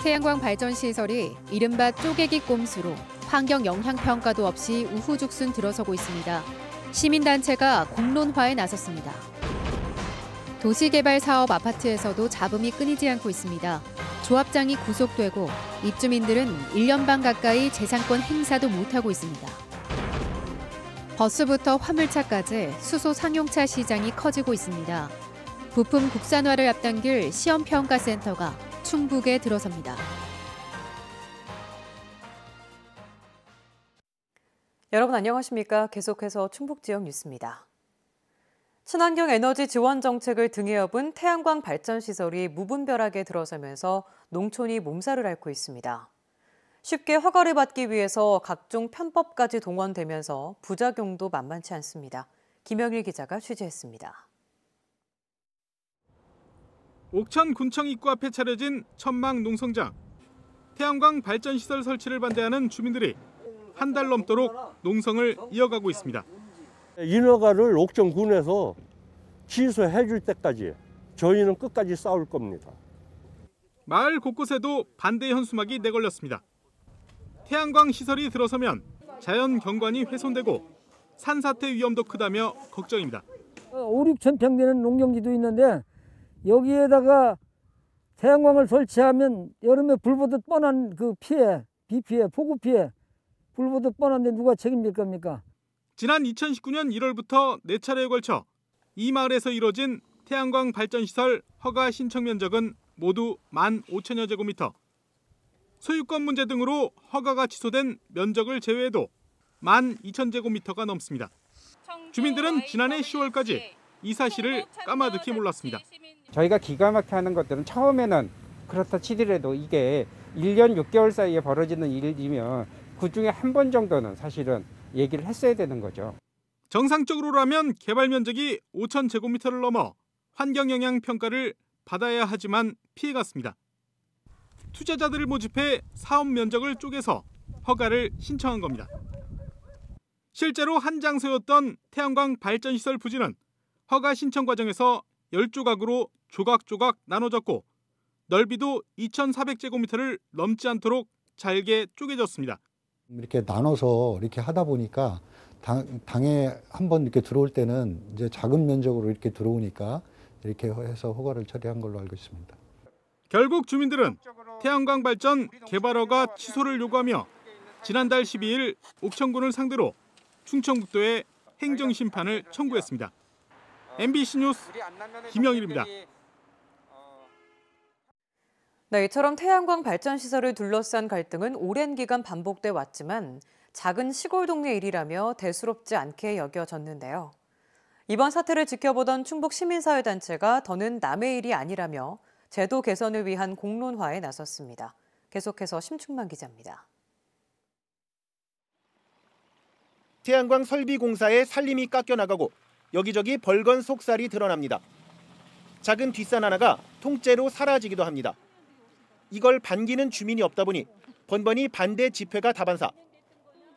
태양광 발전 시설이 이른바 쪼개기 꼼수로 환경 영향 평가도 없이 우후죽순 들어서고 있습니다. 시민단체가 공론화에 나섰습니다. 도시개발 사업 아파트에서도 잡음이 끊이지 않고 있습니다. 조합장이 구속되고 입주민들은 1년 반 가까이 재산권 행사도 못하고 있습니다. 버스부터 화물차까지 수소 상용차 시장이 커지고 있습니다. 부품 국산화를 앞당길 시험평가센터가 충북에 들어섭니다. 여러분 안녕하십니까? 계속해서 충북 지역 뉴스입니다. 친환경 에너지 지원 정책을 등에 업은 태양광 발전 시설이 무분별하게 들어서면서 농촌이 몸살을 앓고 있습니다. 쉽게 허가를 받기 위해서 각종 편법까지 동원되면서 부작용도 만만치 않습니다. 김영일 기자가 취재했습니다. 옥천 군청 입구 앞에 차려진 천막 농성장. 태양광 발전 시설 설치를 반대하는 주민들이 한 달 넘도록 농성을 이어가고 있습니다. 인허가를 옥천군에서 취소해 줄 때까지 저희는 끝까지 싸울 겁니다. 마을 곳곳에도 반대 현수막이 내걸렸습니다. 태양광 시설이 들어서면 자연 경관이 훼손되고 산사태 위험도 크다며 걱정입니다. 5, 6천 평 되는 농경지도 있는데 여기에다가 태양광을 설치하면 여름에 불 보듯 뻔한 그 피해, 비 피해, 폭우 피해, 불 보듯 뻔한데 누가 책임질 겁니까? 지난 2019년 1월부터 4차례에 걸쳐 이 마을에서 이뤄진 태양광 발전시설 허가 신청 면적은 모두 15,000여 제곱미터. 소유권 문제 등으로 허가가 취소된 면적을 제외해도 12,000제곱미터가 넘습니다. 주민들은 지난해 10월까지 이 사실을 까마득히 몰랐습니다. 저희가 기가 막히게 하는 것들은 처음에는 그렇다 치더라도 이게 1년 6개월 사이에 벌어지는 일이면 그중에 한 번 정도는 사실은 얘기를 했어야 되는 거죠. 정상적으로라면 개발 면적이 5,000제곱미터를 넘어 환경영향 평가를 받아야 하지만 피해갔습니다. 투자자들을 모집해 사업 면적을 쪼개서 허가를 신청한 겁니다. 실제로 한 장소였던 태양광 발전시설 부지는 허가 신청 과정에서 10조각으로 조각조각 나눠졌고 넓이도 2,400제곱미터를 넘지 않도록 잘게 쪼개졌습니다. 이렇게 나눠서 이렇게 하다 보니까 당에 한번 이렇게 들어올 때는 이제 작은 면적으로 이렇게 들어오니까 이렇게 해서 허가를 처리한 걸로 알고 있습니다. 결국 주민들은 태양광 발전 개발 허가 취소를 요구하며 지난달 12일 옥천군을 상대로 충청북도에 행정심판을 청구했습니다. MBC 뉴스 김영일입니다. 네, 이처럼 태양광 발전 시설을 둘러싼 갈등은 오랜 기간 반복돼 왔지만 작은 시골 동네 일이라며 대수롭지 않게 여겨졌는데요. 이번 사태를 지켜보던 충북 시민사회단체가 더는 남의 일이 아니라며 제도 개선을 위한 공론화에 나섰습니다. 계속해서 심충만 기자입니다. 태양광 설비 공사에 살림이 깎여나가고 여기저기 벌건 속살이 드러납니다. 작은 뒷산 하나가 통째로 사라지기도 합니다. 이걸 반기는 주민이 없다 보니 번번이 반대 집회가 다반사.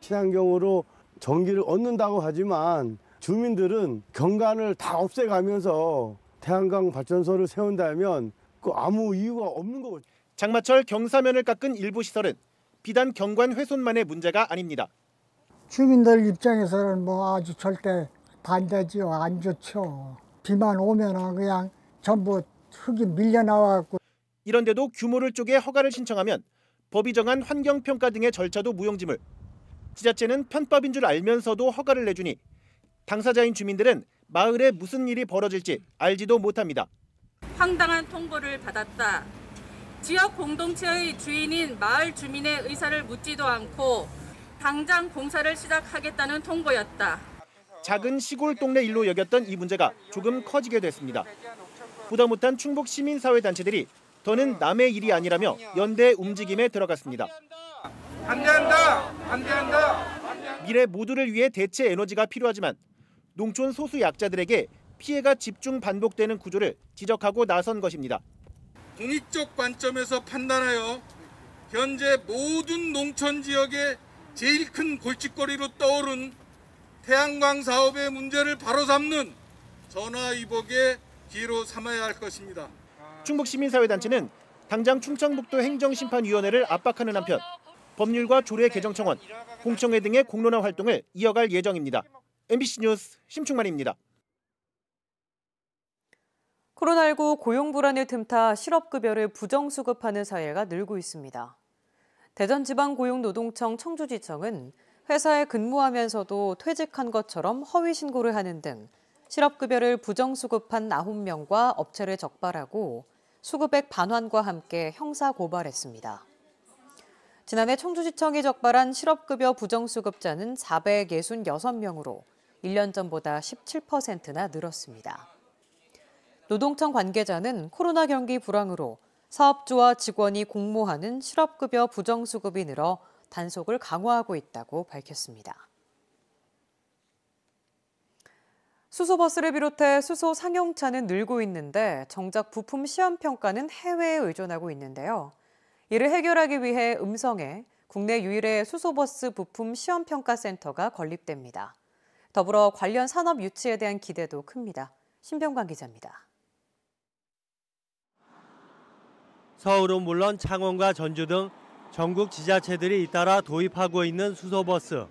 친환경으로 전기를 얻는다고 하지만 주민들은 경관을 다 없애가면서 태양광 발전소를 세운다면 그 아무 이유가 없는 거고. 장마철 경사면을 깎은 일부 시설은 비단 경관 훼손만의 문제가 아닙니다. 주민들 입장에서는 뭐 아주 절대 반대지요. 안 좋죠. 비만 오면 그냥 전부 흙이 밀려나와갖고. 이런데도 규모를 쪼개 허가를 신청하면 법이 정한 환경평가 등의 절차도 무용지물. 지자체는 편법인 줄 알면서도 허가를 내주니 당사자인 주민들은 마을에 무슨 일이 벌어질지 알지도 못합니다. 황당한 통보를 받았다. 지역 공동체의 주인인 마을 주민의 의사를 묻지도 않고 당장 공사를 시작하겠다는 통보였다. 작은 시골 동네 일로 여겼던 이 문제가 조금 커지게 됐습니다. 보다 못한 충북 시민사회단체들이 더는 남의 일이 아니라며 연대 움직임에 들어갔습니다. 반대한다! 반대한다! 미래 모두를 위해 대체 에너지가 필요하지만 농촌 소수 약자들에게 피해가 집중 반복되는 구조를 지적하고 나선 것입니다. 공익적 관점에서 판단하여 현재 모든 농촌 지역의 제일 큰 골칫거리로 떠오른 태양광 사업의 문제를 바로 잡는 전화위복의 기회로 삼아야 할 것입니다. 충북시민사회단체는 당장 충청북도 행정심판위원회를 압박하는 한편 법률과 조례 개정 청원, 공청회 등의 공론화 활동을 이어갈 예정입니다. MBC 뉴스 심충만입니다. 코로나19 고용 불안을 틈타 실업급여를 부정수급하는 사례가 늘고 있습니다. 대전지방고용노동청 청주지청은 회사에 근무하면서도 퇴직한 것처럼 허위 신고를 하는 등 실업급여를 부정수급한 9명과 업체를 적발하고 수급액 반환과 함께 형사 고발했습니다. 지난해 청주지청이 적발한 실업급여 부정수급자는 466명으로 1년 전보다 17%나 늘었습니다. 노동청 관계자는 코로나 경기 불황으로 사업주와 직원이 공모하는 실업급여 부정수급이 늘어 단속을 강화하고 있다고 밝혔습니다. 수소버스를 비롯해 수소 상용차는 늘고 있는데 정작 부품 시험평가는 해외에 의존하고 있는데요. 이를 해결하기 위해 음성에 국내 유일의 수소버스 부품 시험평가센터가 건립됩니다. 더불어 관련 산업 유치에 대한 기대도 큽니다. 신병관 기자입니다. 서울은 물론 창원과 전주 등 전국 지자체들이 잇따라 도입하고 있는 수소버스.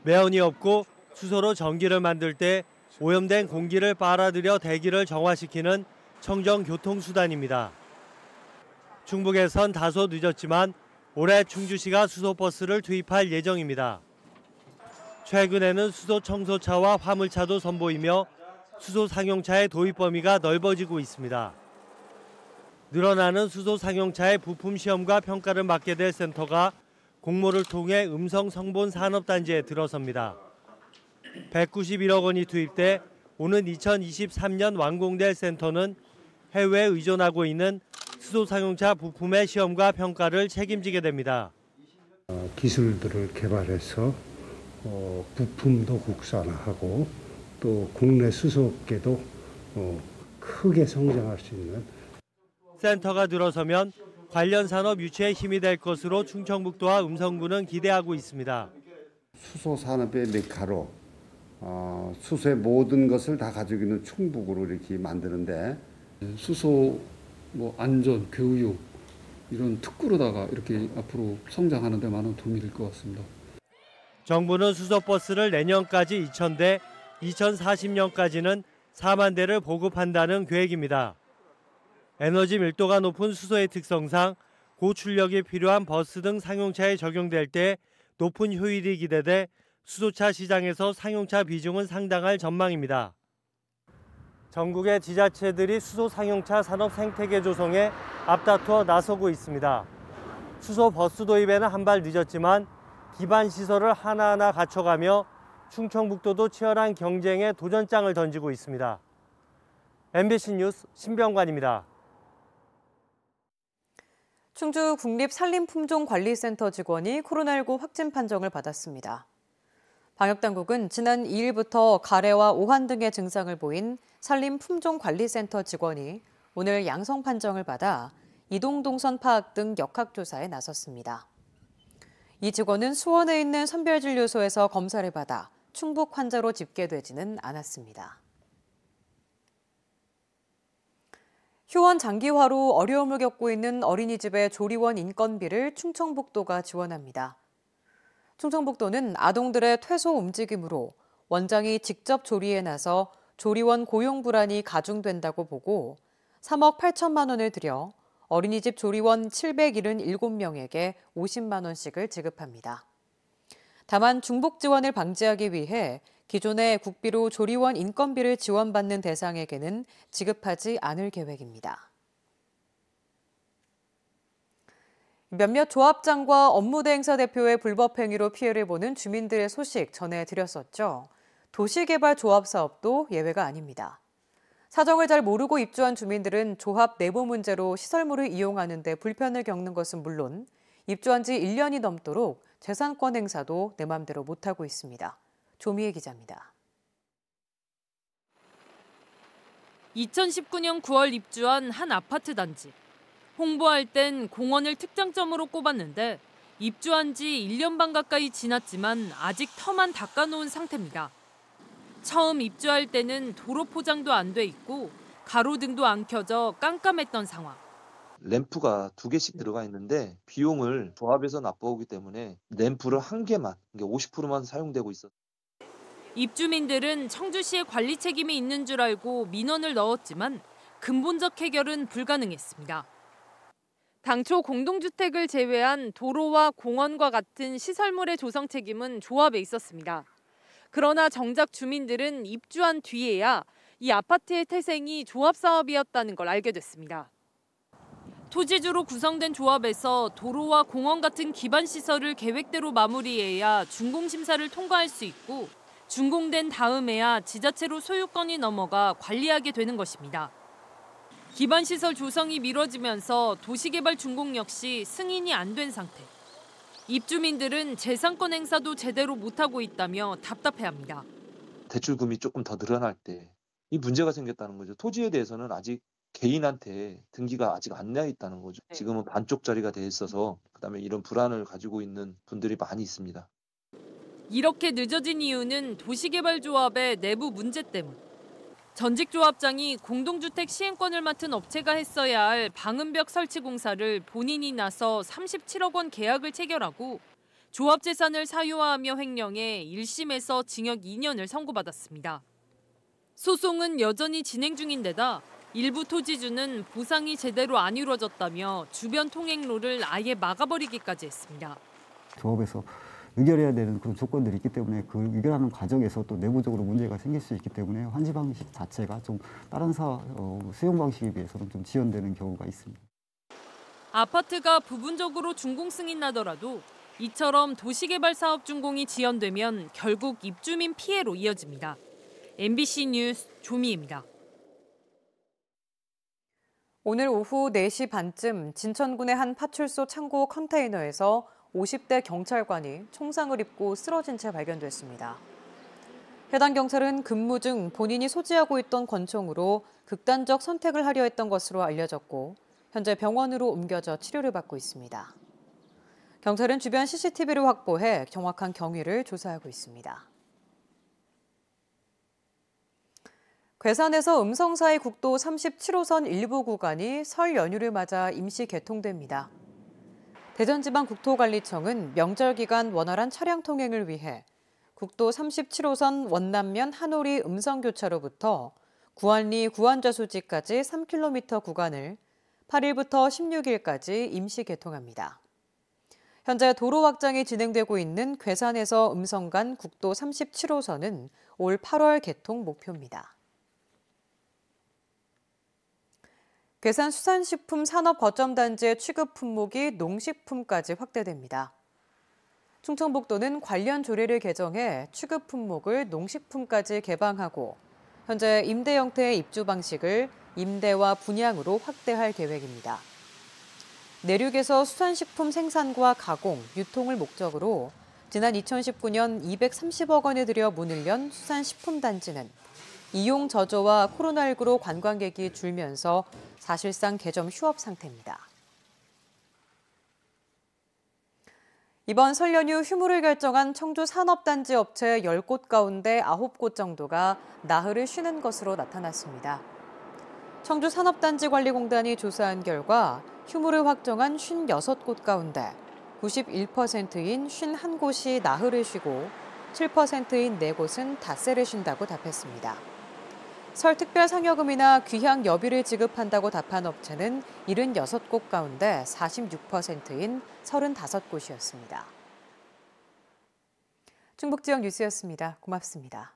매연이 없고 수소로 전기를 만들 때 오염된 공기를 빨아들여 대기를 정화시키는 청정교통수단입니다. 충북에선 다소 늦었지만 올해 충주시가 수소버스를 투입할 예정입니다. 최근에는 수소 청소차와 화물차도 선보이며 수소 상용차의 도입 범위가 넓어지고 있습니다. 늘어나는 수소 상용차의 부품 시험과 평가를 맡게 될 센터가 공모를 통해 음성 성본 산업단지에 들어섭니다. 191억 원이 투입돼 오는 2023년 완공될 센터는 해외에 의존하고 있는 수소 상용차 부품의 시험과 평가를 책임지게 됩니다. 기술들을 개발해서 부품도 국산화하고 또 국내 수소업계도 크게 성장할 수 있는 센터가 들어서면 관련 산업 유치에 힘이 될 것으로 충청북도와 음성군은 기대하고 있습니다. 수소 산업의 메카로 수소의 모든 것을 다 가지고 있는 충북으로 이렇게 만드는데 수소 안전, 교육 이런 특구로다가 이렇게 앞으로 성장하는 데 많은 도움이 될 것 같습니다. 정부는 수소버스를 내년까지 2,000대, 2040년까지는 4만 대를 보급한다는 계획입니다. 에너지 밀도가 높은 수소의 특성상 고출력이 필요한 버스 등 상용차에 적용될 때 높은 효율이 기대돼 수소차 시장에서 상용차 비중은 상당할 전망입니다. 전국의 지자체들이 수소 상용차 산업 생태계 조성에 앞다투어 나서고 있습니다. 수소 버스 도입에는 한 발 늦었지만 기반 시설을 하나하나 갖춰가며 충청북도도 치열한 경쟁에 도전장을 던지고 있습니다. MBC 뉴스 신병관입니다. 충주 국립산림품종관리센터 직원이 코로나19 확진 판정을 받았습니다. 방역당국은 지난 2일부터 가래와 오한 등의 증상을 보인 산림품종관리센터 직원이 오늘 양성 판정을 받아 이동동선 파악 등 역학조사에 나섰습니다. 이 직원은 수원에 있는 선별진료소에서 검사를 받아 충북 환자로 집계되지는 않았습니다. 휴원 장기화로 어려움을 겪고 있는 어린이집의 조리원 인건비를 충청북도가 지원합니다. 충청북도는 아동들의 퇴소 움직임으로 원장이 직접 조리에 나서 조리원 고용 불안이 가중된다고 보고 3억 8천만 원을 들여 어린이집 조리원 777명에게 50만 원씩을 지급합니다. 다만 중복 지원을 방지하기 위해 기존의 국비로 조리원 인건비를 지원받는 대상에게는 지급하지 않을 계획입니다. 몇몇 조합장과 업무대행사 대표의 불법 행위로 피해를 보는 주민들의 소식 전해드렸었죠. 도시개발조합 사업도 예외가 아닙니다. 사정을 잘 모르고 입주한 주민들은 조합 내부 문제로 시설물을 이용하는 데 불편을 겪는 것은 물론 입주한 지 1년이 넘도록 재산권 행사도 내 맘대로 못하고 있습니다. 조미애 기자입니다. 2019년 9월 입주한 한 아파트 단지. 홍보할 땐 공원을 특장점으로 꼽았는데 입주한 지 1년 반 가까이 지났지만 아직 터만 닦아놓은 상태입니다. 처음 입주할 때는 도로 포장도 안 돼 있고 가로등도 안 켜져 깜깜했던 상황. 램프가 2개씩 들어가 있는데 비용을 조합에서 납부하기 때문에 램프를 1개만, 50%만 사용되고 있었어요. 입주민들은 청주시의 관리 책임이 있는 줄 알고 민원을 넣었지만 근본적 해결은 불가능했습니다. 당초 공동주택을 제외한 도로와 공원과 같은 시설물의 조성 책임은 조합에 있었습니다. 그러나 정작 주민들은 입주한 뒤에야 이 아파트의 태생이 조합 사업이었다는 걸 알게 됐습니다. 토지주로 구성된 조합에서 도로와 공원 같은 기반 시설을 계획대로 마무리해야 준공심사를 통과할 수 있고 준공된 다음에야 지자체로 소유권이 넘어가 관리하게 되는 것입니다. 기반시설 조성이 미뤄지면서 도시개발 준공 역시 승인이 안 된 상태. 입주민들은 재산권 행사도 제대로 못하고 있다며 답답해합니다. 대출금이 조금 더 늘어날 때 이 문제가 생겼다는 거죠. 토지에 대해서는 아직 개인한테 등기가 아직 안 나 있다는 거죠. 지금은 반쪽짜리가 돼 있어서 그다음에 이런 불안을 가지고 있는 분들이 많이 있습니다. 이렇게 늦어진 이유는 도시개발조합의 내부 문제 때문. 전직 조합장이 공동주택 시행권을 맡은 업체가 했어야 할 방음벽 설치 공사를 본인이 나서 37억 원 계약을 체결하고 조합 재산을 사유화하며 횡령해 1심에서 징역 2년을 선고받았습니다. 소송은 여전히 진행 중인데다 일부 토지주는 보상이 제대로 안 이루어졌다며 주변 통행로를 아예 막아버리기까지 했습니다. 조합에서 의결해야 되는 그런 조건들이 있기 때문에 그 의결하는 과정에서 또 내부적으로 문제가 생길 수 있기 때문에 환지 방식 자체가 좀 다른 수용 방식에 비해서는 좀 지연되는 경우가 있습니다. 아파트가 부분적으로 준공 승인 나더라도 이처럼 도시개발 사업 준공이 지연되면 결국 입주민 피해로 이어집니다. MBC 뉴스 조미입니다. 오늘 오후 4시 반쯤 진천군의 한 파출소 창고 컨테이너에서 50대 경찰관이 총상을 입고 쓰러진 채 발견됐습니다. 해당 경찰은 근무 중 본인이 소지하고 있던 권총으로 극단적 선택을 하려 했던 것으로 알려졌고 현재 병원으로 옮겨져 치료를 받고 있습니다. 경찰은 주변 CCTV를 확보해 정확한 경위를 조사하고 있습니다. 괴산에서 음성사이 국도 37호선 일부 구간이 설 연휴를 맞아 임시 개통됩니다. 대전지방국토관리청은 명절 기간 원활한 차량 통행을 위해 국도 37호선 원남면 한오리 음성교차로부터 구안리 구안저수지까지 3km 구간을 8일부터 16일까지 임시 개통합니다. 현재 도로 확장이 진행되고 있는 괴산에서 음성 간 국도 37호선은 올 8월 개통 목표입니다. 괴산 수산식품 산업거점단지의 취급 품목이 농식품까지 확대됩니다. 충청북도는 관련 조례를 개정해 취급 품목을 농식품까지 개방하고 현재 임대 형태의 입주 방식을 임대와 분양으로 확대할 계획입니다. 내륙에서 수산식품 생산과 가공, 유통을 목적으로 지난 2019년 230억 원을 들여 문을 연 수산식품단지는 이용 저조와 코로나19로 관광객이 줄면서 사실상 개점 휴업 상태입니다. 이번 설 연휴 휴무를 결정한 청주 산업단지 업체 10곳 가운데 9곳 정도가 나흘을 쉬는 것으로 나타났습니다. 청주 산업단지관리공단이 조사한 결과 휴무를 확정한 56곳 가운데 91%인 51곳이 나흘을 쉬고 7%인 4곳은 닷새를 쉰다고 답했습니다. 설 특별 상여금이나 귀향 여비를 지급한다고 답한 업체는 76곳 가운데 46%인 35곳이었습니다. 충북지역 뉴스였습니다. 고맙습니다.